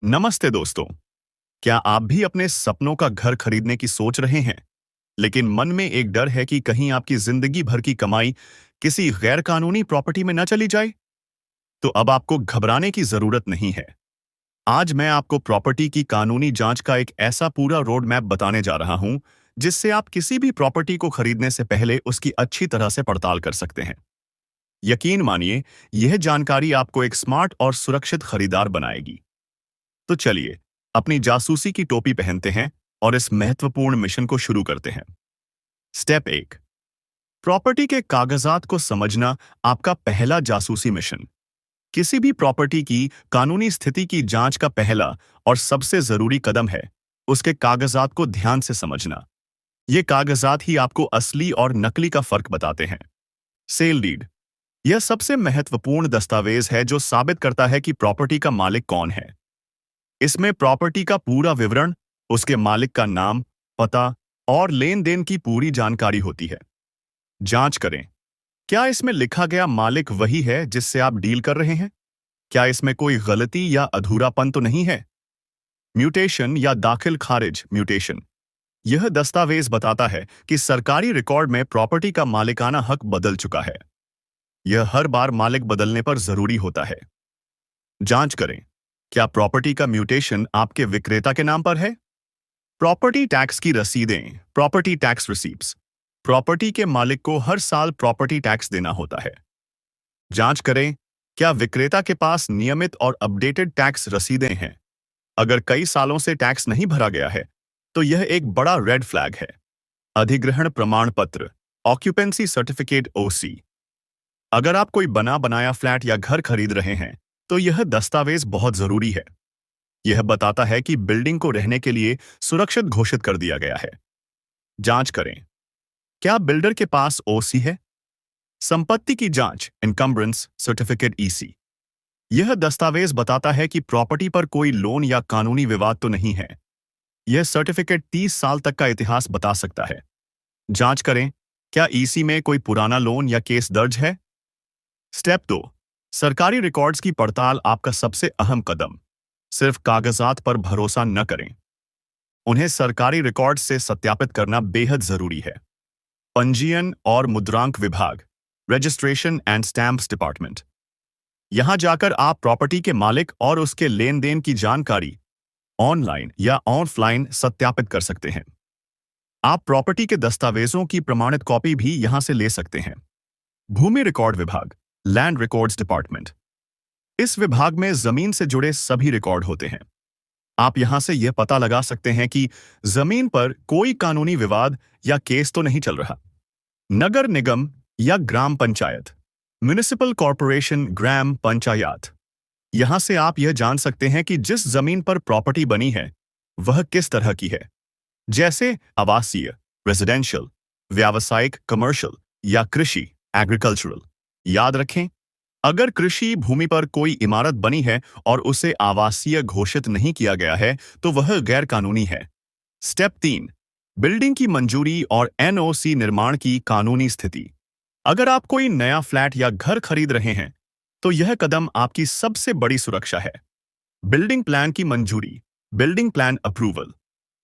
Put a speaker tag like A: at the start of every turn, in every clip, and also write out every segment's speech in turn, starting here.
A: नमस्ते दोस्तों। क्या आप भी अपने सपनों का घर खरीदने की सोच रहे हैं, लेकिन मन में एक डर है कि कहीं आपकी जिंदगी भर की कमाई किसी गैर कानूनी प्रॉपर्टी में न चली जाए? तो अब आपको घबराने की जरूरत नहीं है। आज मैं आपको प्रॉपर्टी की कानूनी जांच का एक ऐसा पूरा रोड मैप बताने जा रहा हूं, जिससे आप किसी भी प्रॉपर्टी को खरीदने से पहले उसकी अच्छी तरह से पड़ताल कर सकते हैं। यकीन मानिए, यह जानकारी आपको एक स्मार्ट और सुरक्षित खरीदार बनाएगी। तो चलिए, अपनी जासूसी की टोपी पहनते हैं और इस महत्वपूर्ण मिशन को शुरू करते हैं। स्टेप 1। प्रॉपर्टी के कागजात को समझना आपका पहला जासूसी मिशन। किसी भी प्रॉपर्टी की कानूनी स्थिति की जांच का पहला और सबसे जरूरी कदम है उसके कागजात को ध्यान से समझना। ये कागजात ही आपको असली और नकली का फर्क बताते हैं। सेल डीड, यह सबसे महत्वपूर्ण दस्तावेज है जो साबित करता है कि प्रॉपर्टी का मालिक कौन है। इसमें प्रॉपर्टी का पूरा विवरण, उसके मालिक का नाम, पता और लेन देन की पूरी जानकारी होती है। जांच करें, क्या इसमें लिखा गया मालिक वही है जिससे आप डील कर रहे हैं? क्या इसमें कोई गलती या अधूरापन तो नहीं है? म्यूटेशन या दाखिल खारिज म्यूटेशन, यह दस्तावेज बताता है कि सरकारी रिकॉर्ड में प्रॉपर्टी का मालिकाना हक बदल चुका है। यह हर बार मालिक बदलने पर जरूरी होता है। जांच करें, क्या प्रॉपर्टी का म्यूटेशन आपके विक्रेता के नाम पर है? प्रॉपर्टी टैक्स की रसीदें, प्रॉपर्टी टैक्स रिसीप्ट्स, प्रॉपर्टी के मालिक को हर साल प्रॉपर्टी टैक्स देना होता है। जांच करें, क्या विक्रेता के पास नियमित और अपडेटेड टैक्स रसीदें हैं। अगर कई सालों से टैक्स नहीं भरा गया है, तो यह एक बड़ा रेड फ्लैग है। अधिग्रहण प्रमाण पत्र, ऑक्यूपेंसी सर्टिफिकेट ओसी, अगर आप कोई बना बनाया फ्लैट या घर खरीद रहे हैं, तो यह दस्तावेज बहुत जरूरी है। यह बताता है कि बिल्डिंग को रहने के लिए सुरक्षित घोषित कर दिया गया है। जांच करें, क्या बिल्डर के पास ओसी है? संपत्ति की जांच, इनकम्बरेंस सर्टिफिकेट ईसी, यह दस्तावेज बताता है कि प्रॉपर्टी पर कोई लोन या कानूनी विवाद तो नहीं है। यह सर्टिफिकेट 30 साल तक का इतिहास बता सकता है। जांच करें, क्या ईसी में कोई पुराना लोन या केस दर्ज है? स्टेप 2। सरकारी रिकॉर्ड्स की पड़ताल आपका सबसे अहम कदम। सिर्फ कागजात पर भरोसा न करें, उन्हें सरकारी रिकॉर्ड से सत्यापित करना बेहद जरूरी है। पंजीयन और मुद्रांक विभाग, रजिस्ट्रेशन एंड स्टैम्प्स डिपार्टमेंट, यहां जाकर आप प्रॉपर्टी के मालिक और उसके लेन देन की जानकारी ऑनलाइन या ऑफलाइन सत्यापित कर सकते हैं। आप प्रॉपर्टी के दस्तावेजों की प्रमाणित कॉपी भी यहां से ले सकते हैं। भूमि रिकॉर्ड विभाग, लैंड रिकॉर्ड्स डिपार्टमेंट, इस विभाग में जमीन से जुड़े सभी रिकॉर्ड होते हैं। आप यहां से यह पता लगा सकते हैं कि जमीन पर कोई कानूनी विवाद या केस तो नहीं चल रहा। नगर निगम या ग्राम पंचायत, म्युनिसिपल कॉरपोरेशन, ग्राम पंचायत, यहां से आप यह जान सकते हैं कि जिस जमीन पर प्रॉपर्टी बनी है वह किस तरह की है, जैसे आवासीय, रेजिडेंशियल, व्यावसायिक, कमर्शियल या कृषि, एग्रीकल्चरल। याद रखें, अगर कृषि भूमि पर कोई इमारत बनी है और उसे आवासीय घोषित नहीं किया गया है, तो वह गैर कानूनी है। स्टेप 3। बिल्डिंग की मंजूरी और एनओसी निर्माण की कानूनी स्थिति। अगर आप कोई नया फ्लैट या घर खरीद रहे हैं, तो यह कदम आपकी सबसे बड़ी सुरक्षा है। बिल्डिंग प्लान की मंजूरी, बिल्डिंग प्लान अप्रूवल,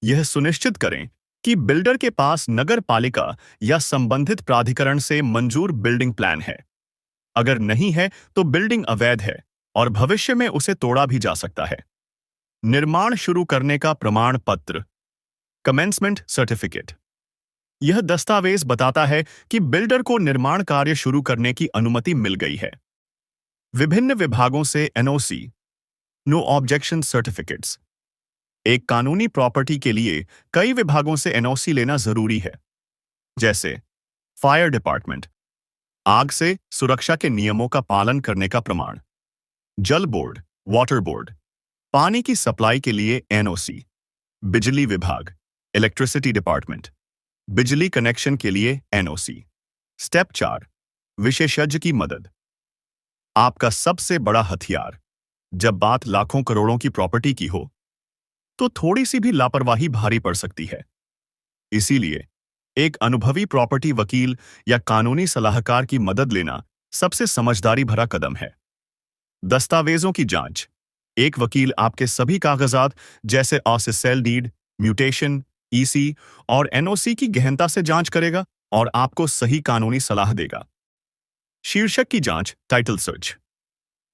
A: यह सुनिश्चित करें कि बिल्डर के पास नगर पालिका या संबंधित प्राधिकरण से मंजूर बिल्डिंग प्लान है। अगर नहीं है, तो बिल्डिंग अवैध है और भविष्य में उसे तोड़ा भी जा सकता है। निर्माण शुरू करने का प्रमाण पत्र, कमेंसमेंट सर्टिफिकेट, यह दस्तावेज बताता है कि बिल्डर को निर्माण कार्य शुरू करने की अनुमति मिल गई है। विभिन्न विभागों से एनओसी, नो ऑब्जेक्शन सर्टिफिकेट्स, एक कानूनी प्रॉपर्टी के लिए कई विभागों से एनओसी लेना जरूरी है, जैसे फायर डिपार्टमेंट, आग से सुरक्षा के नियमों का पालन करने का प्रमाण, जल बोर्ड, वाटर बोर्ड, पानी की सप्लाई के लिए एनओसी, बिजली विभाग, इलेक्ट्रिसिटी डिपार्टमेंट, बिजली कनेक्शन के लिए एनओसी। स्टेप 4। विशेषज्ञ की मदद, आपका सबसे बड़ा हथियार। जब बात लाखों करोड़ों की प्रॉपर्टी की हो, तो थोड़ी सी भी लापरवाही भारी पड़ सकती है। इसीलिए एक अनुभवी प्रॉपर्टी वकील या कानूनी सलाहकार की मदद लेना सबसे समझदारी भरा कदम है। दस्तावेजों की जांच, एक वकील आपके सभी कागजात जैसे ऑसिसेल डीड, म्यूटेशन, ईसी और एनओसी की गहनता से जांच करेगा और आपको सही कानूनी सलाह देगा। शीर्षक की जांच, टाइटल सर्च।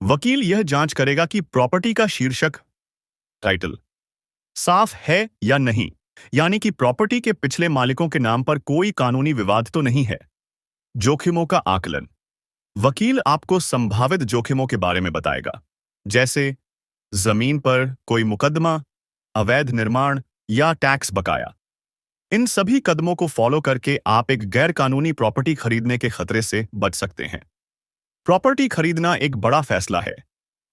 A: वकील यह जांच करेगा कि प्रॉपर्टी का शीर्षक, टाइटल, साफ है या नहीं, यानी कि प्रॉपर्टी के पिछले मालिकों के नाम पर कोई कानूनी विवाद तो नहीं है। जोखिमों का आकलन। वकील आपको संभावित जोखिमों के बारे में बताएगा, जैसे जमीन पर कोई मुकदमा, अवैध निर्माण या टैक्स बकाया। इन सभी कदमों को फॉलो करके आप एक गैर कानूनी प्रॉपर्टी खरीदने के खतरे से बच सकते हैं। प्रॉपर्टी खरीदना एक बड़ा फैसला है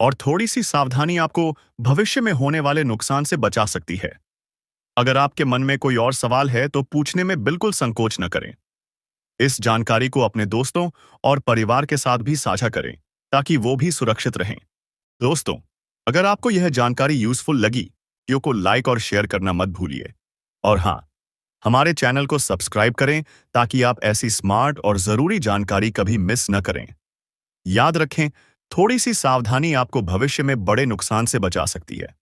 A: और थोड़ी सी सावधानी आपको भविष्य में होने वाले नुकसान से बचा सकती है। अगर आपके मन में कोई और सवाल है तो पूछने में बिल्कुल संकोच न करें। इस जानकारी को अपने दोस्तों और परिवार के साथ भी साझा करें ताकि वो भी सुरक्षित रहें। दोस्तों, अगर आपको यह जानकारी यूजफुल लगी, वीडियो को लाइक और शेयर करना मत भूलिए। और हाँ, हमारे चैनल को सब्सक्राइब करें ताकि आप ऐसी स्मार्ट और जरूरी जानकारी कभी मिस न करें। याद रखें, थोड़ी सी सावधानी आपको भविष्य में बड़े नुकसान से बचा सकती है।